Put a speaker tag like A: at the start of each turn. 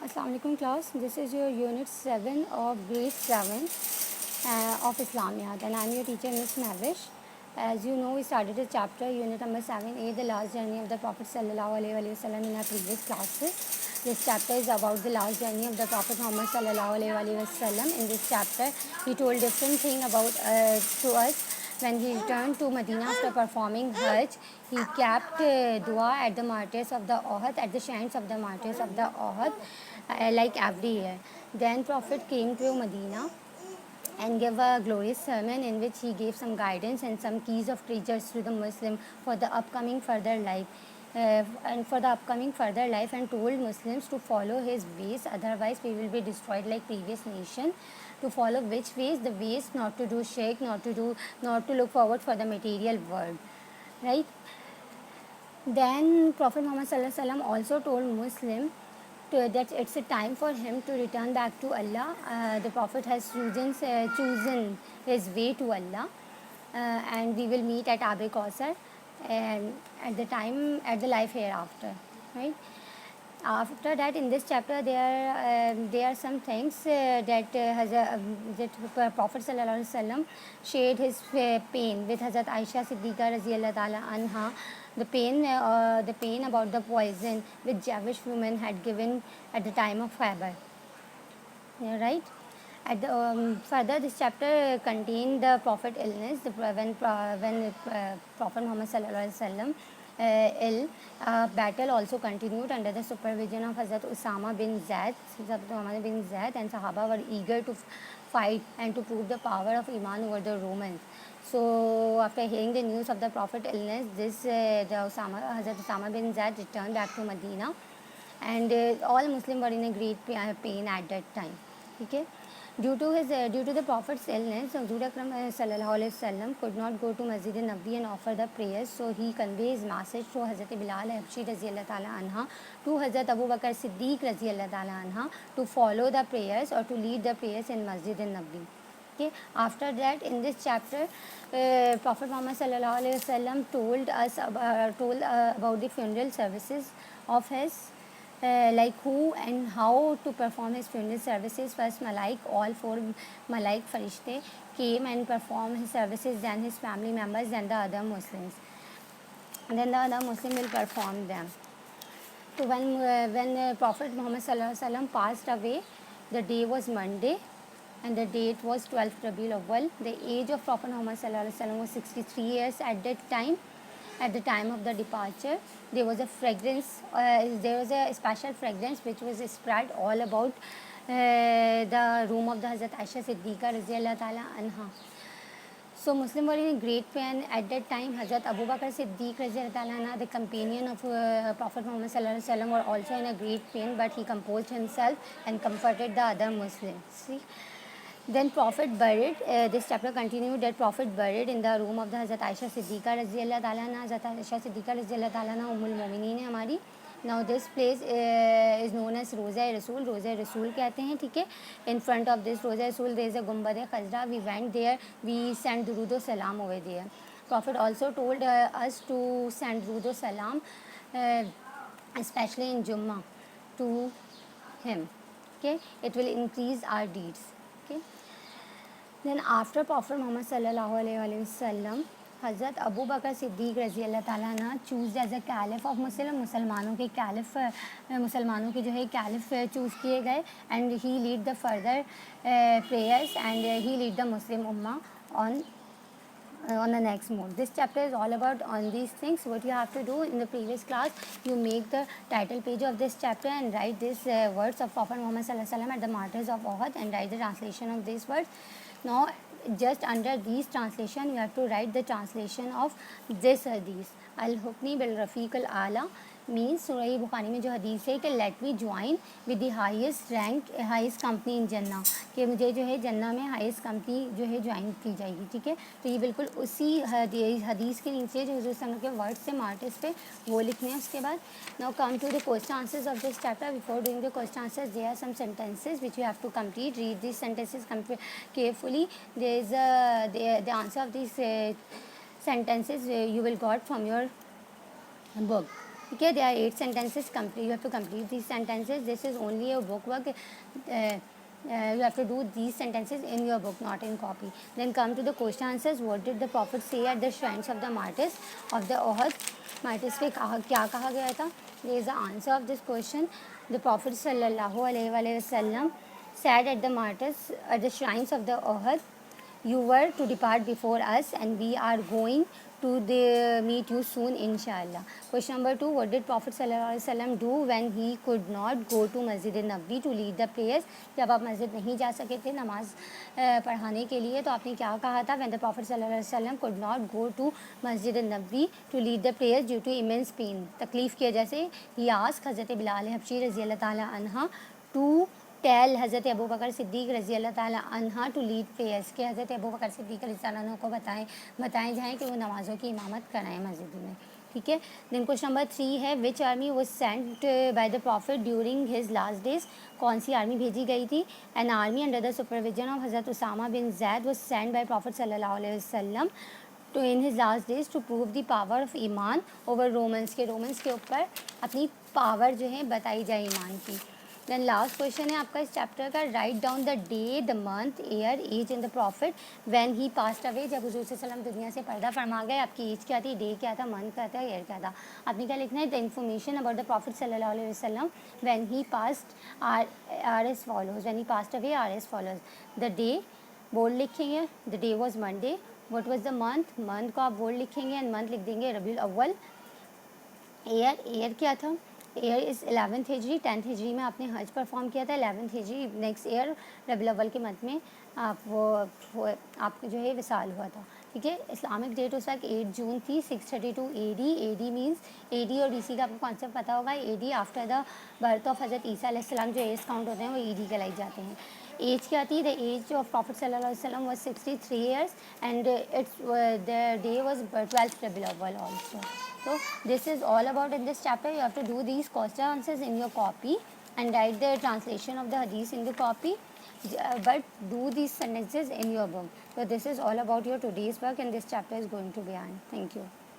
A: Assalamu alaikum class. This is your unit 7 of grade 7 of Islamiyat, and I am your teacher Miss Navish. As you know, we started a chapter unit number 7A, the last journey of the Prophet sallallahu alaihi wasallam in our previous classes. This chapter is about the last journey of the Prophet Muhammad sallallahu alaihi wasallam. In this chapter, he told different thing about to us. When he returned to Medina after performing Hajj, he kept dua at the martyrs of the Uhud, at the shrines of the martyrs of the Uhud, like every year. Then Prophet came to Medina and gave a glorious sermon in which he gave some guidance and some keys of treasures to the Muslim for the upcoming further life. And told Muslims to follow his ways, otherwise we will be destroyed like previous nation. To follow which ways? The ways not to do shirk, not to look forward for the material world, right? Then Prophet Muhammad Sallallahu Alaihi Wasallam also told Muslim that it's a time for him to return back to Allah. The Prophet has chosen his way to Allah, and we will meet at Abe Kausar and at the life hereafter, right? After that, in this chapter, there are some things that Prophet Sallallahu Alaihi Wasallam shared his pain with Hazrat Aisha Siddiqa Raziyallahu Ta'ala Anha, the pain about the poison which Jewish women had given at the time of Khaybar. Yeah, right. Further, this chapter contained the Prophet illness. When Prophet Muhammad Sallallahu Alaihi Wasallam ill, battle also continued under the supervision of Hazrat Usama bin Zaid. And Sahaba were eager to fight and to prove the power of Iman over the Romans. So after hearing the news of the Prophet illness, Hazrat Usama bin Zaid returned back to Medina, and all Muslims were in a great pain at that time. Okay. Due to the Prophet's illness, Huzur Akram sallallahu alaihi wasallam could not go to Masjid Nabi and offer the prayers, so he conveys his message to Hazrat Bilal Habshi Raziyallahu Ta'ala Anha, to Hazrat Abu Bakr Siddiq Raziyallahu Ta'ala Anha, to follow the prayers or to lead the prayers in Masjid Nabi. Okay. After that, in this chapter, Prophet Muhammad sallallahu alaihi wasallam told about the funeral services of his, like who and how to perform his funeral services. First, all four Malaik Farishte came and performed his services, then his family members, then the other Muslims. And then the other Muslim will perform them. So when Prophet Muhammad Sallallahu Alaihi Wasallam passed away, the day was Monday, and the date was 12th Rabiul Awwal. The age of Prophet Muhammad Sallallahu Alaihi Wasallam was 63 years at that time. At the time of the departure, there was a special fragrance which was spread all about the room of the Hazrat Aisha Siddiqa Raziyallahu Ta'ala Anha. So Muslims were in a great pain at that time. Hazrat Abu Bakr Siddiq Raziyallahu Ta'ala Anha, the companion of Prophet Muhammad Sallallahu Alaihi Wasallam, were also in a great pain, but he composed himself and comforted the other Muslims. See? Then Prophet buried, this chapter continued that Prophet buried in the room of the Hazrat Aisha Siddiqa Raziyallahu Ta'ala Anha. Hazrat Aisha Siddiqa Raziyallahu Ta'ala Anha Ummul Mu'mineen है हमारी. Now this place is known as Roza Rasul. Roza Rasul कहते हैं, ठीक है. In front of this Roza Rasul there is a Gumbad Khazra. We went there, we sent Durood Salam over there. Prophet also told us to send Durood Salam, especially in Jummah, to him. Okay, it will increase our deeds. Okay. Then after Prophet Muhammad sallallahu alaihi wasallam, Hazrat Abu Bakr Siddiq Raziyallahu Ta'ala Anha choose as a caliph of मुसलमानों के जो है caliph choose किए गए, and he lead the further prayers, and he lead the Muslim Ummah on the next mode. This chapter is all about on these things. What you have to do in the previous class, you make the title page of this chapter and write these words of Prophet Muhammad Sallallahu Alaihi Wasallam at the martyrs of Uhud, and write the translation of these words. Now, just under these translation, you have to write the translation of this hadith. Al-Hukmi bil Rafiq al-Ala means Surah Bukhari में जो हदीस है कि let me join with the highest company in Jannah, कि मुझे जो है जन्ना में highest company जो है ज्वाइन की जाएगी, ठीक है. तो ये बिल्कुल उसी हदीस के नीचे जो हुज़ूर सल्लल्लाहु अलैहि वसल्लम के वर्ड्स से मार्टिस पे वो लिखने हैं. उसके बाद now come to the question answers of this chapter. Before doing the question answers, there are some sentences which you have to complete. Read these sentences carefully. There is the answer of these sentences you will got from your book. ठीक है, there are 8 sentences, complete, you have to complete these sentences. This is only a book work. You have to do these sentences in your book, not in copy. Then come to the question answers. What did the prophet say at the shrines of the martyrs of the Uhud? Martin's पे क्या कहा गया था? There is the answer of this question. The Prophet sallallahu alaihi wasallam said at the martyrs, at the shrines of the Uhud, you were to depart before us and we are going to meet you soon inshallah. Question number 2, what did Prophet sallallahu alaihi wasallam do when he could not go to Masjid Nabawi to lead the prayers? जब आप मस्जिद नहीं जा सके थे नमाज पढ़ाने के लिए तो आपने क्या कहा था? When the Prophet sallallahu alaihi wasallam could not go to Masjid Nabawi to lead the prayers due to immense pain, तकलीफ़ की वजह से, he asked हज़रत बिलाल हबशी रज़ी अल्लाह ताला अन्हा to टेल हज़रत अबू बकर सिद्दीक़ रज़ी अल्लाह ताला अन्हा टू लीड प्रेयर्स, के हज़रत अबू बकर सिद्दीक़ रज़ी अल्लाह अन्हा को बताएं जाएँ कि वो नमाज़ों की इमामत कराएं मस्जिद में। ठीक है, देन क्वेश्चन नंबर 3 है, which army was sent by the prophet during his last days? कौन सी आर्मी भेजी गई थी? An army under the supervision of हज़रत Usama bin Zaid was sent by prophet सल्लल्लाहु अलैहि वसल्लम to in his last days to prove the power of ईमान ओवर रोमन्स, के रोमन्स के ऊपर अपनी पावर जो है बताई जाए ईमान की। देन लास्ट क्वेश्चन है आपका इस चैप्टर का, write down the day, the month, year, age in the prophet when he passed away, जब हुजूर सल्लल्लाहु दुनिया से पर्दा फरमा गए, आपकी एज क्या थी, डे क्या था, मंथ क्या था, ईयर क्या था? आपने क्या लिखना है? The information about the prophet सल्लल्लाहु अलैहि वसल्लम when he passed are as follows, when he passed away are as follows. The day bold लिखेंगे, the day was Monday. What was the month, month को आप बोल्ड लिखेंगे and month लिख देंगे रबीउल अव्वल। ईयर, ईयर क्या था? Year is 11th Hijri, 10th हिजरी में आपने हज परफॉर्म किया था, 11th हिजरी नेक्स्ट ईयर रबीउल अव्वल के मंथ में आप वो आपको जो है विसाल हुआ था। ठीक है, इस्लामिक डेट उस वक्त 8 जून थी, 632 AD। AD मीन्स AD और BC का आपको कॉन्सेप्ट पता होगा। AD after the birth of हज़रत ईसा अलैहिस्सलाम जो एज काउंट होते हैं वो AD कहलाई जाते हैं। एज क्या थी? द एज ऑफ प्रॉफिट सल्लल्लाहु अलैहि वसल्लम was 63 years and its the day was 12th Rabiul Awwal also. So this is all about in this chapter. You have to do these question answers in your copy and write the translation of the hadith in the copy, but do these sentences in your book. So this is all about your today's work and this chapter is going to be on. Thank you.